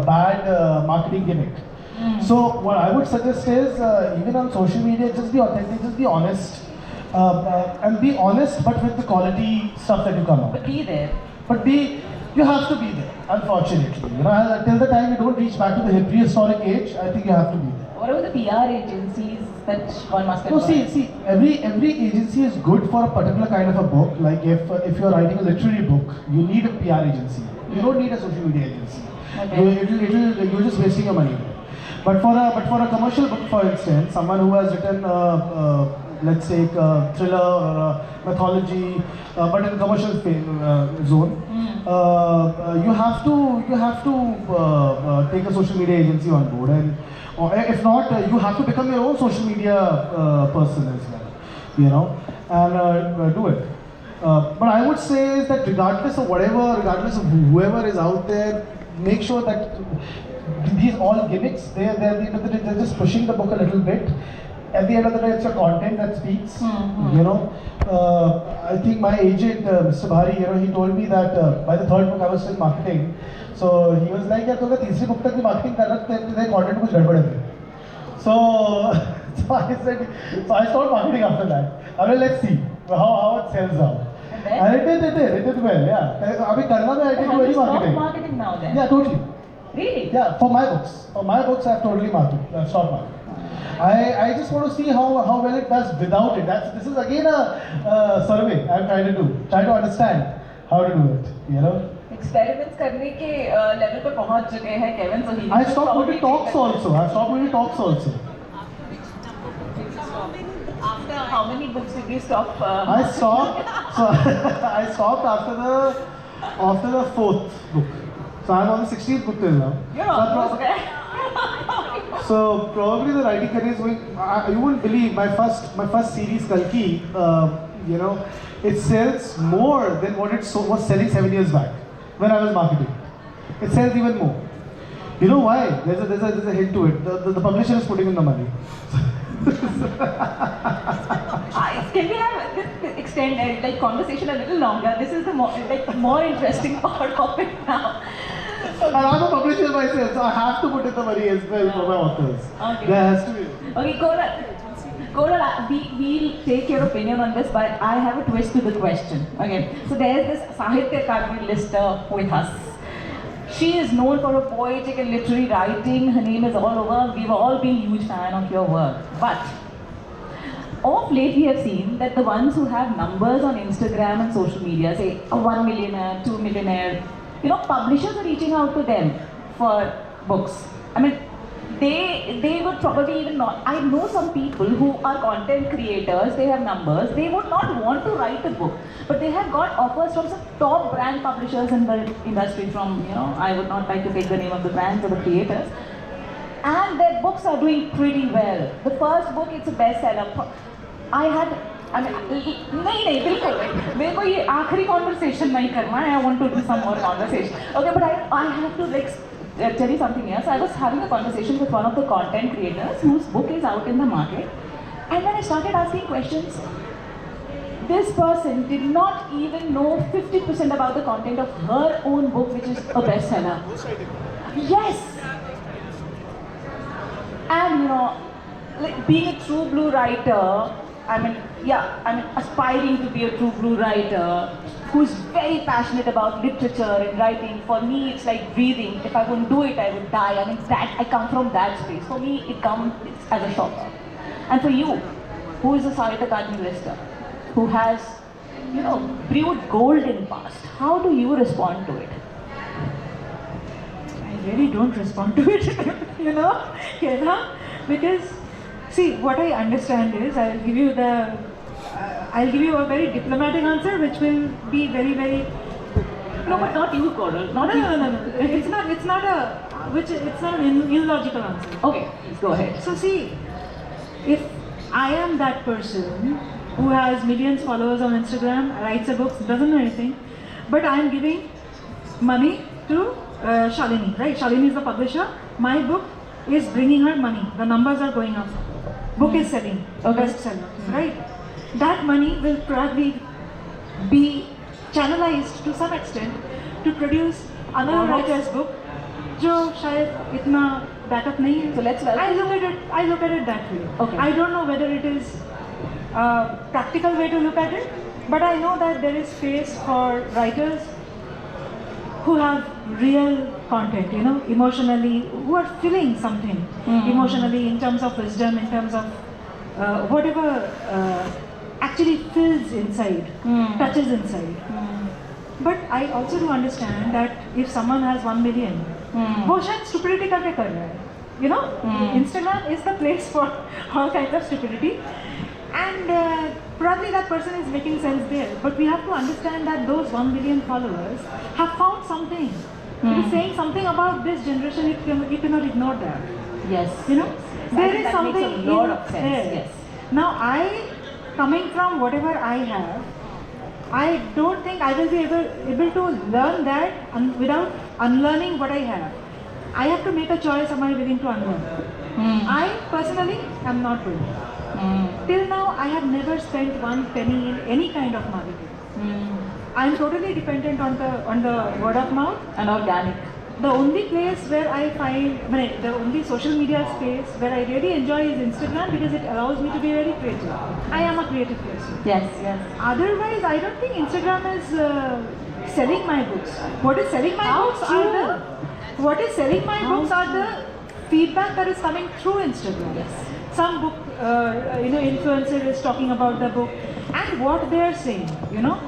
bad marketing gimmick. So what I would suggest is, even on social media, just be authentic, just be honest, and be honest, but with the quality stuff that you come out. But be there. But you have to be there, unfortunately. You know, till the time you don't reach back to the prehistoric age, I think you have to be there. What about the PR agencies that one must have? No, see, every agency is good for a particular kind of a book. Like if you're writing a literary book, you need a PR agency. You don't need a social media agency. Okay. You're just wasting your money. But for a commercial book, for instance, someone who has written, let's say, a thriller or a mythology, but in commercial zone, you have to take a social media agency on board, and if not, you have to become your own social media person as well, you know, and do it. But I would say is that regardless of whoever is out there, make sure that these all gimmicks, they're just pushing the book a little bit. At the end of the day, it's your content that speaks. You know, I think my agent, Mr. Bhari, you know, he told me that by the third book I was still marketing. So he was like, "यार तो अगर तीसरी book तक भी marketing कर रहा है, तेरे content में कुछ गड़बड़ है." So I said, so I started marketing after that. I mean, let's see how it sells out. And it did well, yeah. अभी करना में I did very marketing. Marketing now then? Yeah, totally. Really? Yeah, for my books, I've totally stopped marketing. I just want to see how well it does without it. This is again a survey I'm trying to understand how to do it. You know. Experiments करने के level पे पहुंच चुके हैं Kevin, so he. I stopped going to talks also. After how many books did you stop? I stopped. So I stopped after the fourth book. So I'm on the 16th book till now. You're almost there. So probably the writing career is going. You wouldn't believe my first series Kalki. You know, it sells more than what it was selling 7 years back when I was marketing. It sells even more. You know why? There's a hint to it. The publisher is putting in the money. Can we have this extend like conversation a little longer? This is the more interesting part of it now. And I'm a publisher myself, so I have to put in the money as well for my authors. Okay. There has to be. Okay, Koral, we'll take your opinion on this, but I have a twist to the question. Okay, so there's this Sahitya Akademi lister with us. She is known for her poetic and literary writing. Her name is all over. We've all been huge fan of your work. But of late, we have seen that the ones who have numbers on Instagram and social media, say a 1 millionaire, 2 millionaire, you know, publishers are reaching out to them for books. I mean, they would probably even not. I know some people who are content creators, they have numbers, they would not want to write a book, but they have got offers from some top brand publishers in the industry from, you know, I would not like to take the name of the brands or the creators. And their books are doing pretty well. The first book, it's a bestseller. नहीं बिल्कुल मेरे को ये आखिरी conversation नहीं करना है. I want to do some more conversation. Okay, but I have to like tell you something else. I was having a conversation with one of the content creators whose book is out in the market, and when I started asking questions, this person did not even know 50% about the content of her own book, which is a bestseller. Yes. And you know, like being a true blue writer, aspiring to be a true blue writer who's very passionate about literature and writing. For me, it's like breathing. If I wouldn't do it, I would die. I mean, I come from that space. For me, it comes as a shock. And for you, who is a Sahitya Akademi lister, who has, you know, brewed gold in past, how do you respond to it? I really don't respond to it, you know, Kena, because see, what I understand is, I'll give you a very diplomatic answer, which will be very, very. No, but not you, Koral. No. It's not an illogical answer. Okay, please go ahead. So see, if I am that person who has millions of followers on Instagram, writes a book, doesn't know anything, but I am giving money to Shalini, right? Shalini is the publisher. My book is bringing her money. The numbers are going up. Book is selling, a bestseller, right? That money will probably be channelized to some extent to produce another writer's book जो शायद इतना backup नहीं है. So let's welcome. I look at it that way. Okay. I don't know whether it is a practical way to look at it, but I know that there is space for writers who have real content, you know, emotionally, who are feeling something emotionally in terms of wisdom, in terms of whatever actually fills inside, touches inside. But I also do understand that if someone has 1 million, वो शायद stupidity करके कर रहा है. You know, Instagram is the place for all kinds of stupidity, and probably that person is making sense there. But we have to understand that those 1 million followers have found something. It is saying something about this generation. You cannot ignore that. Yes. You know, I there think is that something makes a lot in of sense. there. Yes. Now coming from whatever I have, I don't think I will be able to learn that without unlearning what I have. I have to make a choice, am I willing to unlearn? I personally am not willing. Till now, I have never spent one penny in any kind of marketing. I am totally dependent on the word of mouth. And organic. The only place where I find, the only social media space where I really enjoy is Instagram, because it allows me to be very creative. I am a creative person. Yes, yes. Otherwise, I don't think Instagram is selling my books. What is selling my How books true. what is selling my How books are the feedback that is coming through Instagram. Yes. Some book, influencer is talking about the book and what they are saying. You know,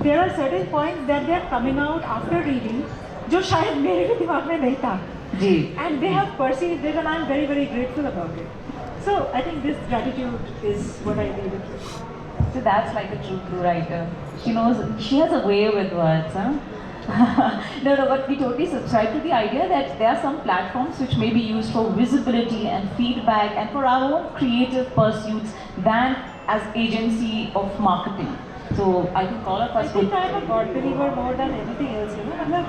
there are certain points that they are coming out after reading, जो शायद मेरे भी दिमाग में नहीं था. जी. And they have perceived it, and I'm very, very grateful about it. So I think this gratitude is what I leave it with. So that's like a true writer. She knows, she has a way with words, huh? No, but we totally subscribe to the idea that there are some platforms which may be used for visibility and feedback and for our own creative pursuits than as agency of marketing. So I think all of I us think I'm a God believer more than anything else. You know, मतलब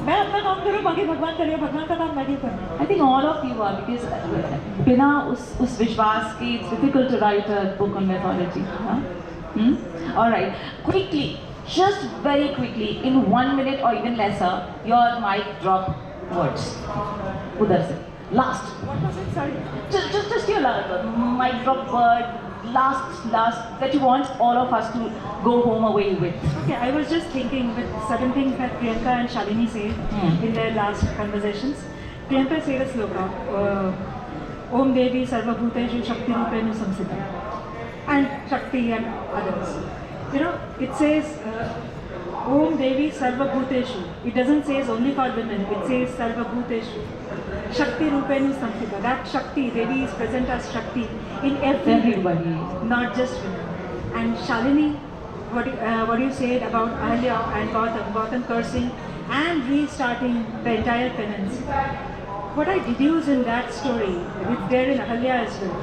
मैं अपना काम करूँ, बाकी भगवान करे, भगवान का काम मैं क्यों करूँ? I think all of you are, because बिना उस विश्वास के it's difficult to write a book on mythology. Huh? All right, quickly, just very quickly, in 1 minute or even lesser, your mic drop words. उधर से, last. What was it? Sorry. Just your mic drop word, last that you want all of us to go home away with. Okay, I was just thinking with certain things that Priyanka and Shalini said in their last conversations. Priyanka said a sloka, Om Devi Sarvabhuteshu Shakti Rupenu Samsita, and Shakti and others. You know, it says Om Devi Sarvabhuteshu. It doesn't say only for women, it says Sarvabhuteshu. Shakti Rupenu Samsita. That Shakti, Devi is present as Shakti in everybody, not just women. And Shalini, what you said about Ahalya and Gautam cursing and restarting the entire penance. What I deduce in that story, it's there in Ahalya as well,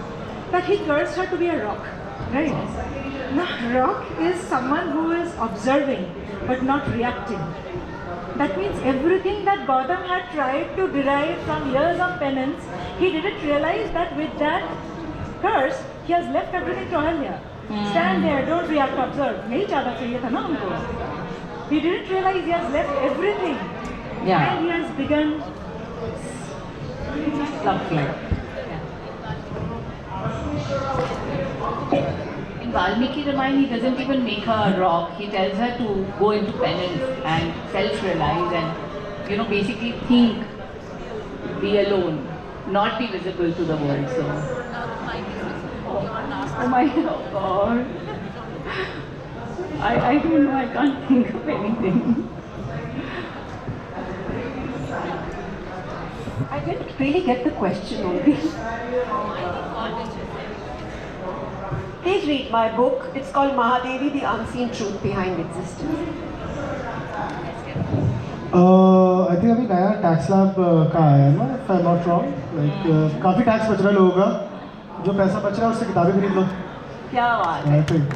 that he cursed her to be a rock, right? Now, rock is someone who is observing but not reacting. That means everything that Gautam had tried to derive from years of penance, he didn't realize that with that curse, he has left everything to Ahalya. Stand there, don't react, observe. नहीं चाहता चाहिए था ना उनको. He didn't realize he has left everything. Yeah. And he has begun. Lovely. In Valmiki Ramayana, he doesn't even make her a rock. He tells her to go into penance and self-realize and, basically think, be alone, not be visible to the world. So. Oh my God. I don't know, I can't think of anything. I didn't really get the question only. Please read my book. It's called Mahadevi, The Unseen Truth Behind Existence. I think अभी नया tax lab का आया है ना, if I'm not wrong. Like काफ़ी tax बच रहा है लोगों का, जो पैसा बच रहा है उससे किताबें खरीद लो. क्या बात है. I think.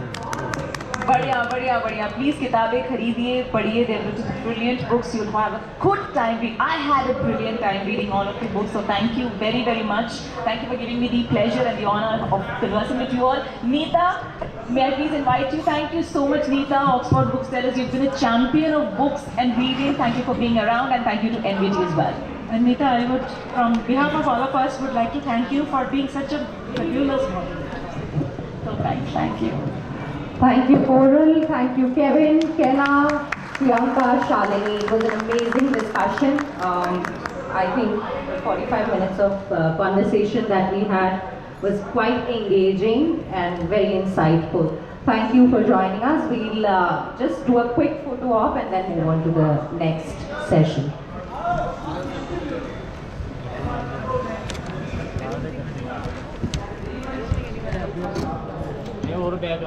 बढ़िया. Please किताबें खरीदिए, पढ़िए. They're brilliant books. You'll have a good time reading. I had a brilliant time reading all of the books. So thank you very, very much. Thank you for giving me the pleasure and the honor of conversing with you all. Neeta, may I please invite you? Thank you so much, Neeta, Oxford Booksellers. You've been a champion of books and reading. Thank you for being around, and thank you to NVT as well. And Meeta, I would, from behalf of all of us, would like to thank you for being such a fabulous model. So thank you. Thank you, Coral. Thank you, Kevin, Kenna, Priyanka, Shalini. It was an amazing discussion. I think the 45 minutes of conversation that we had was quite engaging and very insightful. Thank you for joining us. We'll just do a quick photo op and then move on to the next session. और bag